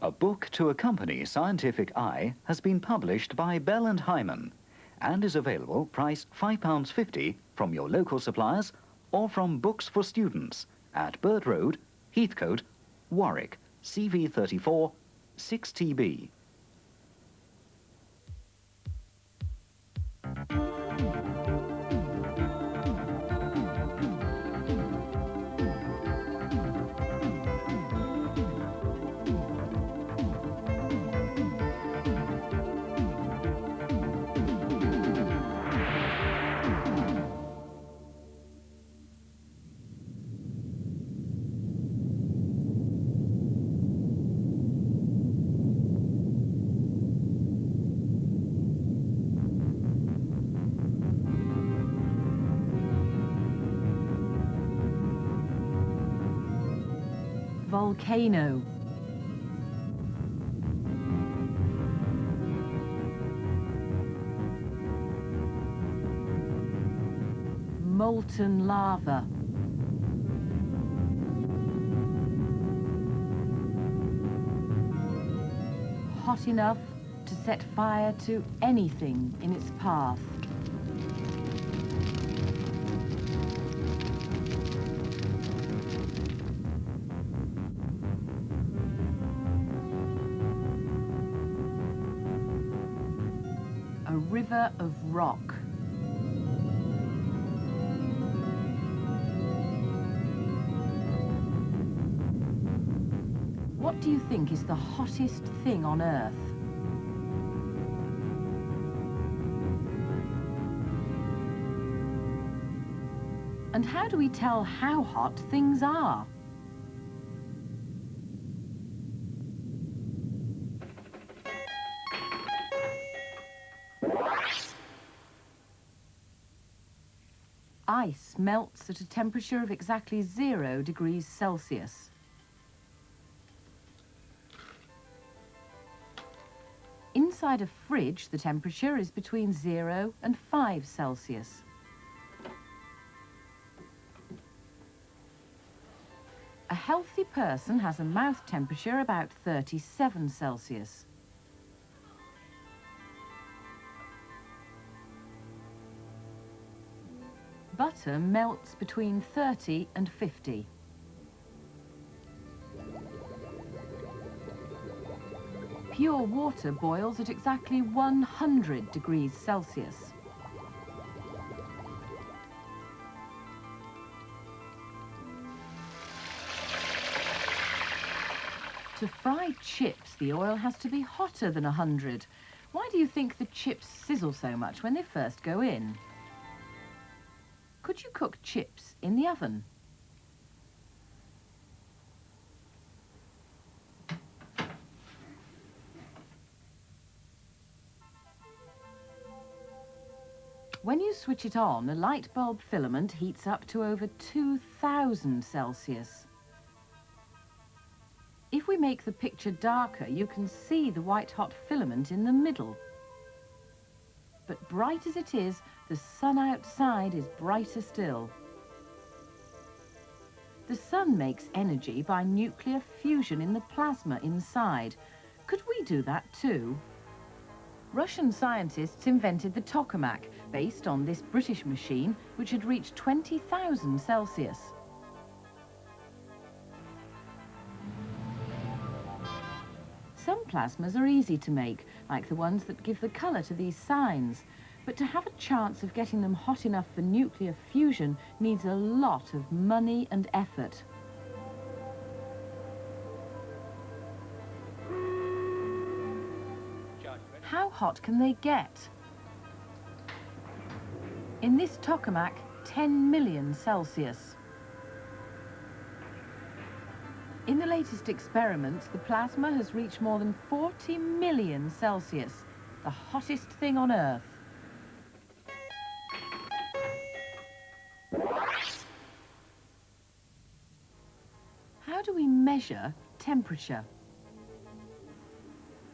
A book to accompany Scientific Eye has been published by Bell and Hyman and is available price £5.50 from your local suppliers or from Books for Students at Bird Road, Heathcote, Warwick, CV34 6TB. Volcano. Molten lava. Hot enough to set fire to anything in its path. A river of rock. What do you think is the hottest thing on Earth? And how do we tell how hot things are? Ice melts at a temperature of exactly 0 degrees Celsius. Inside a fridge, the temperature is between 0 and 5 Celsius. A healthy person has a mouth temperature about 37 Celsius. Butter melts between 30 and 50. Pure water boils at exactly 100 degrees Celsius. To fry chips, the oil has to be hotter than 100. Why do you think the chips sizzle so much when they first go in? Could you cook chips in the oven? When you switch it on, a light bulb filament heats up to over 2000 Celsius. If we make the picture darker, you can see the white-hot filament in the middle. But bright as it is, the sun outside is brighter still. The sun makes energy by nuclear fusion in the plasma inside. Could we do that too? Russian scientists invented the tokamak, based on this British machine, which had reached 20,000 Celsius. Some plasmas are easy to make, like the ones that give the colour to these signs. But to have a chance of getting them hot enough for nuclear fusion needs a lot of money and effort. How hot can they get? In this tokamak, 10 million Celsius. In the latest experiments, the plasma has reached more than 40 million Celsius, the hottest thing on Earth. How do we measure temperature?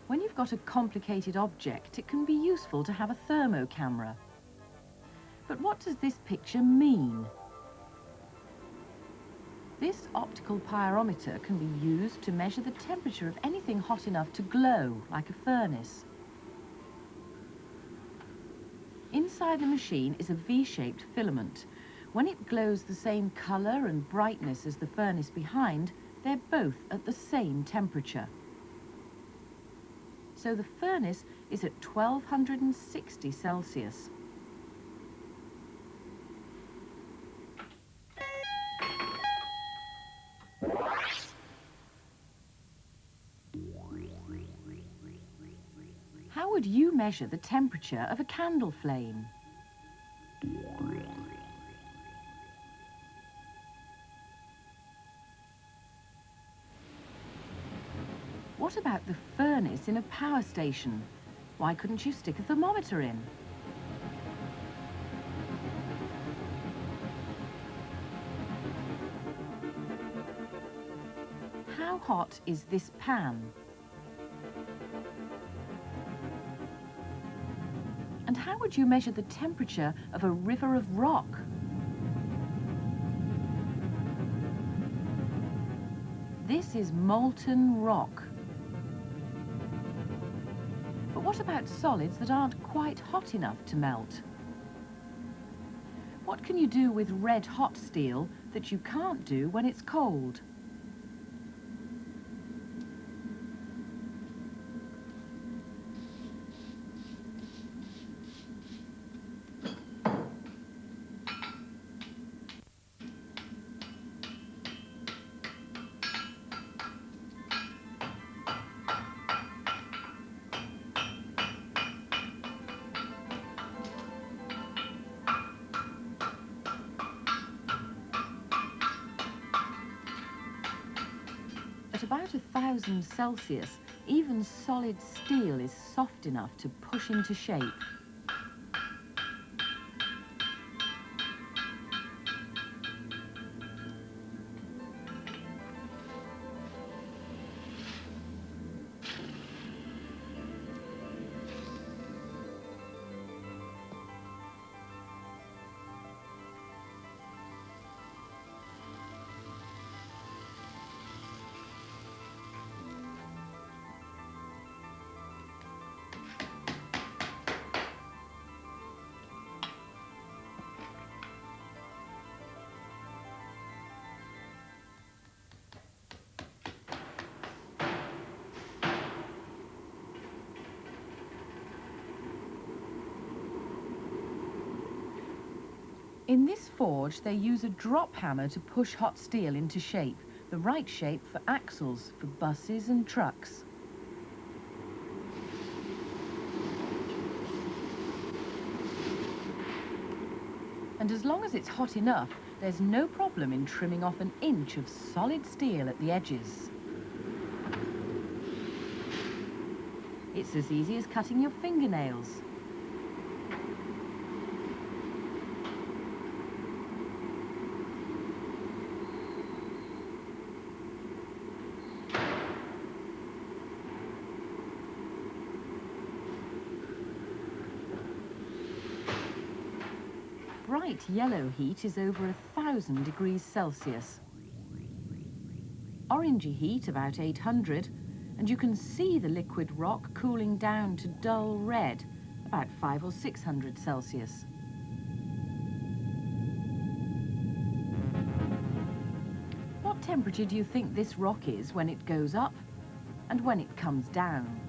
When you've got a complicated object, it can be useful to have a thermocamera. But what does this picture mean? This optical pyrometer can be used to measure the temperature of anything hot enough to glow, like a furnace. Inside the machine is a V-shaped filament. When it glows the same colour and brightness as the furnace behind, they're both at the same temperature. So the furnace is at 1260 Celsius. How would you measure the temperature of a candle flame? What about the furnace in a power station? Why couldn't you stick a thermometer in? How hot is this pan? And how would you measure the temperature of a river of rock? This is molten rock. But what about solids that aren't quite hot enough to melt? What can you do with red-hot steel that you can't do when it's cold? At about 1000 Celsius, even solid steel is soft enough to push into shape. In this forge, they use a drop hammer to push hot steel into shape, the right shape for axles for buses and trucks. And as long as it's hot enough, there's no problem in trimming off an inch of solid steel at the edges. It's as easy as cutting your fingernails. Bright yellow heat is over 1000 degrees Celsius. Orangey heat about 800, and you can see the liquid rock cooling down to dull red, about 500 or 600 Celsius. What temperature do you think this rock is when it goes up and when it comes down?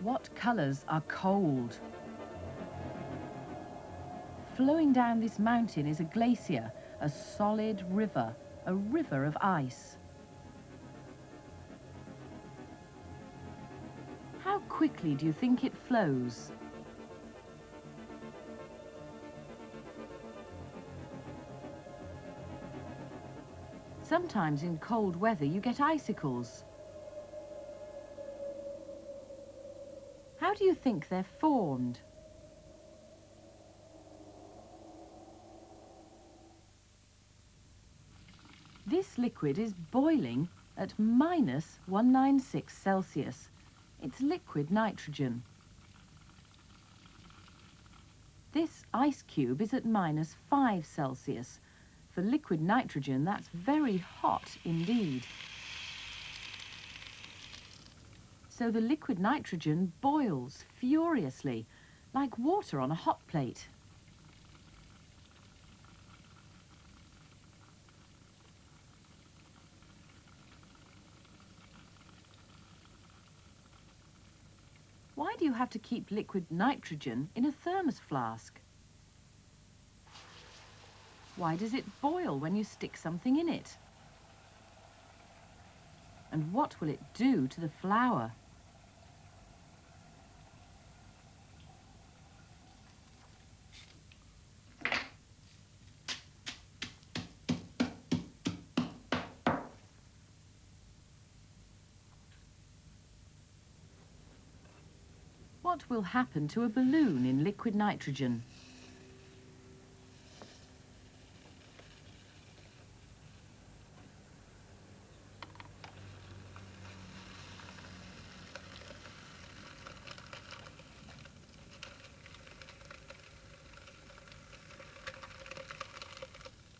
What colours are cold? Flowing down this mountain is a glacier, a solid river, a river of ice. How quickly do you think it flows? Sometimes in cold weather you get icicles. How do you think they're formed? This liquid is boiling at -196 Celsius. It's liquid nitrogen. This ice cube is at -5 Celsius. For liquid nitrogen, that's very hot indeed. So the liquid nitrogen boils furiously, like water on a hot plate. Why do you have to keep liquid nitrogen in a thermos flask? Why does it boil when you stick something in it? And what will it do to the flour? What will happen to a balloon in liquid nitrogen?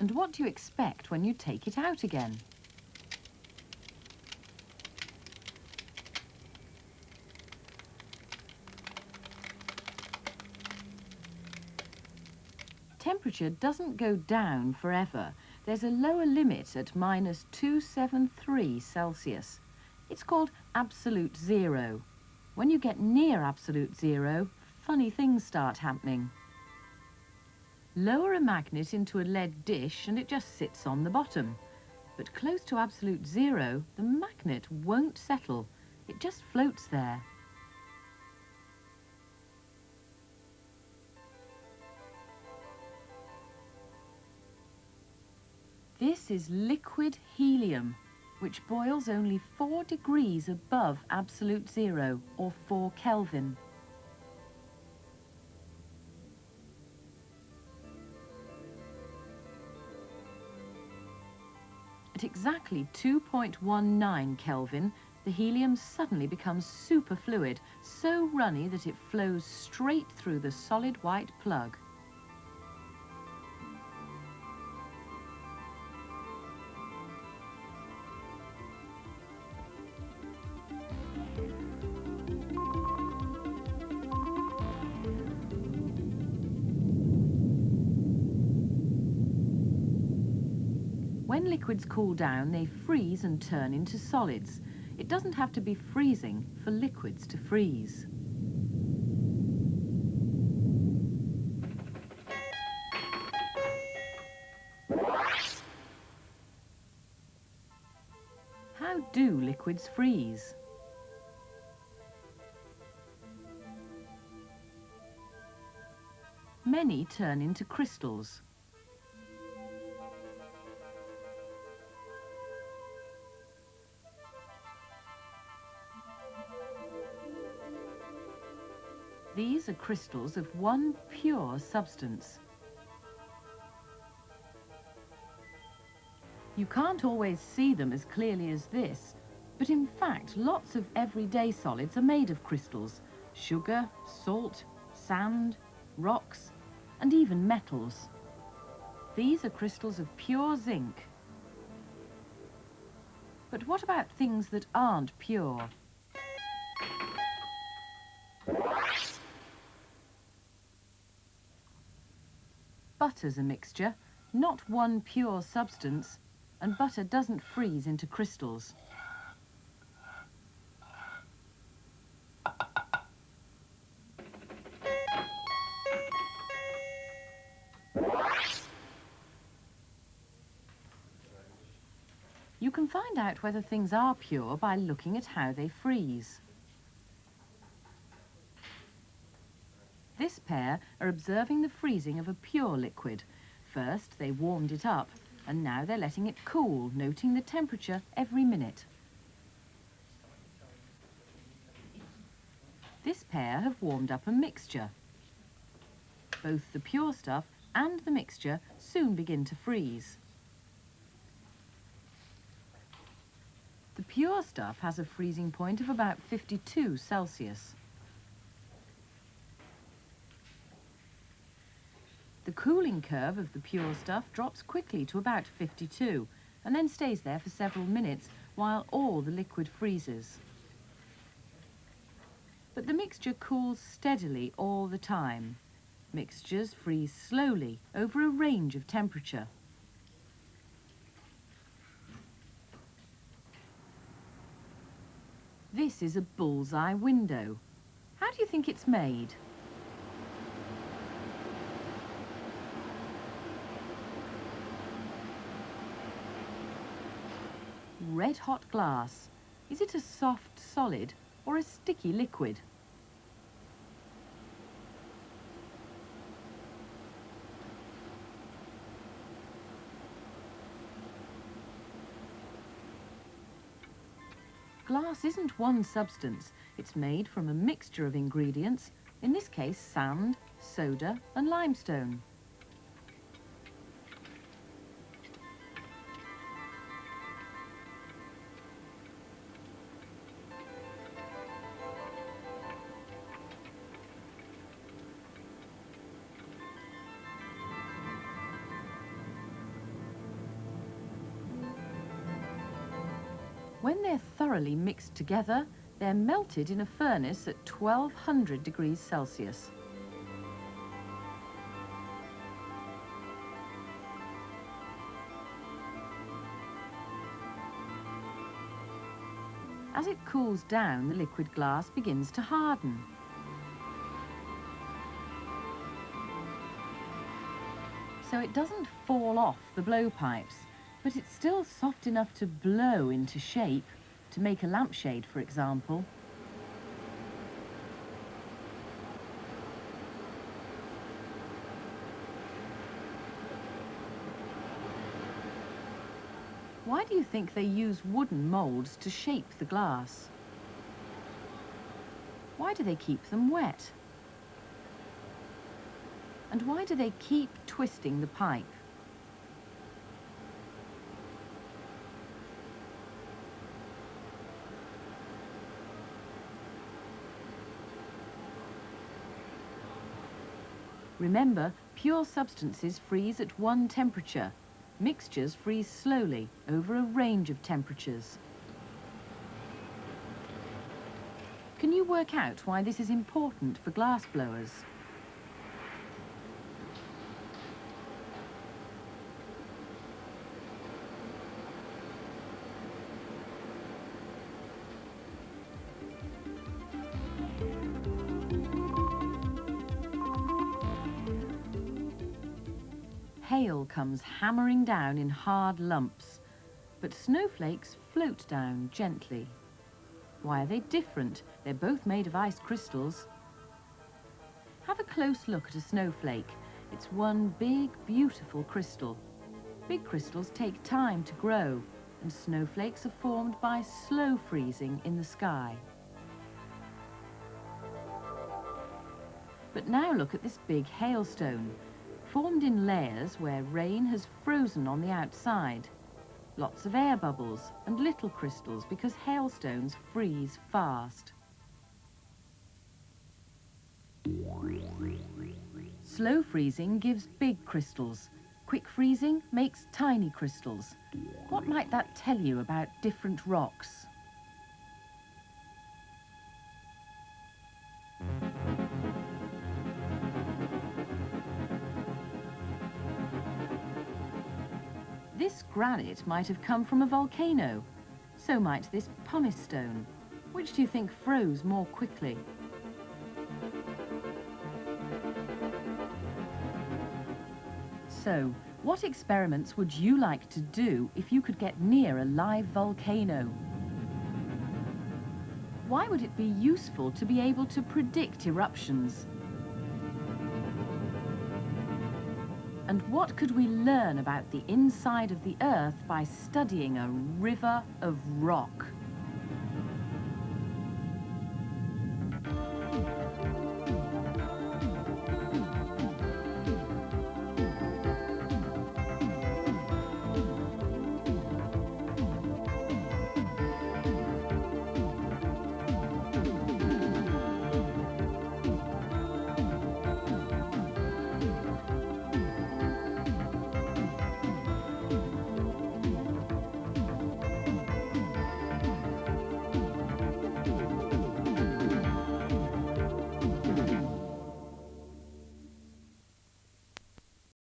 And what do you expect when you take it out again? Temperature doesn't go down forever. There's a lower limit at -273 Celsius. It's called absolute zero. When you get near absolute zero, funny things start happening. Lower a magnet into a lead dish and it just sits on the bottom. But close to absolute zero, the magnet won't settle. It just floats there. This is liquid helium, which boils only 4 degrees above absolute zero, or 4 Kelvin. At exactly 2.19 Kelvin, the helium suddenly becomes superfluid, so runny that it flows straight through the solid white plug. When liquids cool down, they freeze and turn into solids. It doesn't have to be freezing for liquids to freeze. How do liquids freeze? Many turn into crystals. These are crystals of one pure substance. You can't always see them as clearly as this, but in fact lots of everyday solids are made of crystals: sugar, salt, sand, rocks, and even metals. These are crystals of pure zinc. But what about things that aren't pure? Butter's a mixture, not one pure substance, and butter doesn't freeze into crystals. You can find out whether things are pure by looking at how they freeze. This pair are observing the freezing of a pure liquid. First, they warmed it up, and now they're letting it cool, noting the temperature every minute. This pair have warmed up a mixture. Both the pure stuff and the mixture soon begin to freeze. The pure stuff has a freezing point of about 52 Celsius. The cooling curve of the pure stuff drops quickly to about 52 and then stays there for several minutes while all the liquid freezes. But the mixture cools steadily all the time. Mixtures freeze slowly over a range of temperature. This is a bullseye window. How do you think it's made? Red-hot glass. Is it a soft solid or a sticky liquid? Glass isn't one substance. It's made from a mixture of ingredients, in this case sand, soda and limestone. When they're thoroughly mixed together, they're melted in a furnace at 1200 degrees Celsius. As it cools down, the liquid glass begins to harden. So it doesn't fall off the blowpipes, but it's still soft enough to blow into shape, to make a lampshade, for example. Why do you think they use wooden moulds to shape the glass? Why do they keep them wet? And why do they keep twisting the pipe? Remember, pure substances freeze at one temperature. Mixtures freeze slowly over a range of temperatures. Can you work out why this is important for glass blowers? Hail comes hammering down in hard lumps, but snowflakes float down gently. Why are they different? They're both made of ice crystals. Have a close look at a snowflake. It's one big, beautiful crystal. Big crystals take time to grow, and snowflakes are formed by slow freezing in the sky. But now look at this big hailstone, formed in layers where rain has frozen on the outside. Lots of air bubbles and little crystals because hailstones freeze fast. Slow freezing gives big crystals. Quick freezing makes tiny crystals. What might that tell you about different rocks? This granite might have come from a volcano. So might this pumice stone. Which do you think froze more quickly? So, what experiments would you like to do if you could get near a live volcano? Why would it be useful to be able to predict eruptions? And what could we learn about the inside of the Earth by studying a river of rock?